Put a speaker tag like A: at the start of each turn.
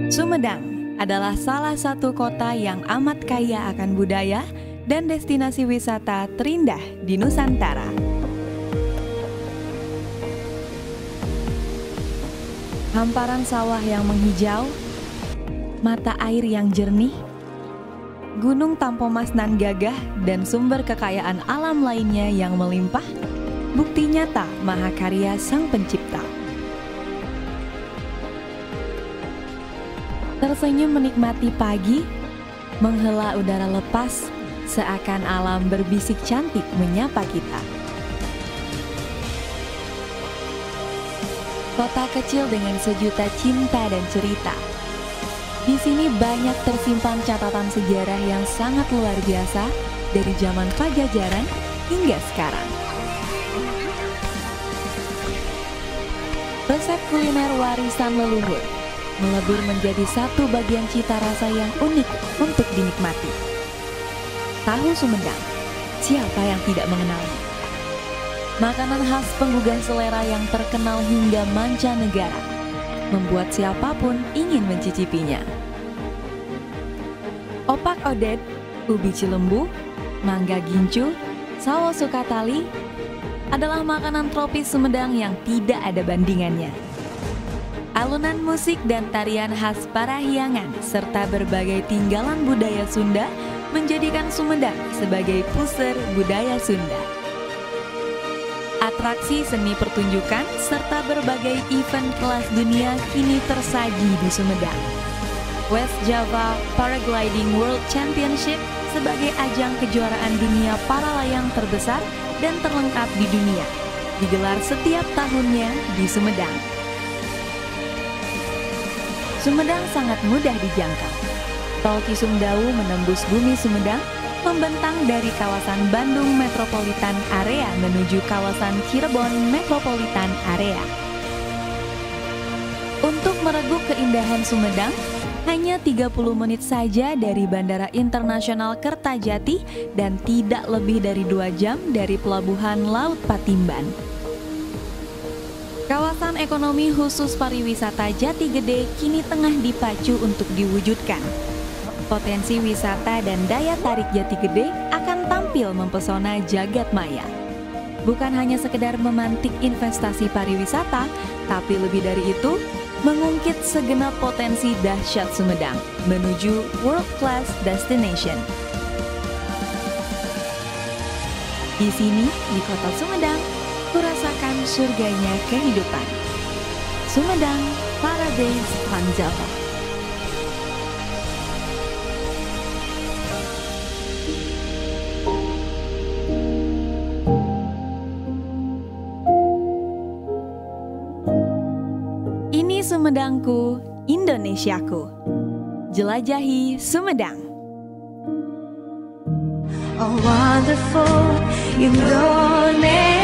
A: Sumedang adalah salah satu kota yang amat kaya akan budaya dan destinasi wisata terindah di Nusantara. Hamparan sawah yang menghijau, mata air yang jernih, gunung Tampomas nan gagah, dan sumber kekayaan alam lainnya yang melimpah, bukti nyata mahakarya Sang Pencipta. Tersenyum menikmati pagi, menghela udara lepas, seakan alam berbisik cantik menyapa kita. Kota kecil dengan sejuta cinta dan cerita. Di sini banyak tersimpan catatan sejarah yang sangat luar biasa dari zaman Pajajaran hingga sekarang. Resep kuliner warisan leluhur melebur menjadi satu bagian cita rasa yang unik untuk dinikmati. Tahu Sumedang, siapa yang tidak mengenalnya? Makanan khas penggugah selera yang terkenal hingga mancanegara, membuat siapapun ingin mencicipinya. Opak odet, ubi cilembu, mangga gincu, sawo sukatali adalah makanan tropis Sumedang yang tidak ada bandingannya. Alunan musik dan tarian khas Parahyangan serta berbagai tinggalan budaya Sunda menjadikan Sumedang sebagai pusat budaya Sunda. Atraksi seni pertunjukan serta berbagai event kelas dunia kini tersaji di Sumedang. West Java Paragliding World Championship sebagai ajang kejuaraan dunia para layang terbesar dan terlengkap di dunia, digelar setiap tahunnya di Sumedang. Sumedang sangat mudah dijangkau. Tol Cisumdawu menembus bumi Sumedang, membentang dari kawasan Bandung Metropolitan Area menuju kawasan Cirebon Metropolitan Area. Untuk mereguk keindahan Sumedang, hanya 30 menit saja dari Bandara Internasional Kertajati dan tidak lebih dari 2 jam dari Pelabuhan Laut Patimban. Kawasan ekonomi khusus pariwisata Jati Gede kini tengah dipacu untuk diwujudkan. Potensi wisata dan daya tarik Jati Gede akan tampil mempesona jagat maya. Bukan hanya sekedar memantik investasi pariwisata, tapi lebih dari itu, mengungkit segenap potensi dahsyat Sumedang menuju world class destination. Di sini, di kota Sumedang, kurasakan surganya kehidupan. Sumedang, Paradise on Java. Ini Sumedangku, Indonesiaku. Jelajahi Sumedang.
B: Oh, wonderful Indonesia.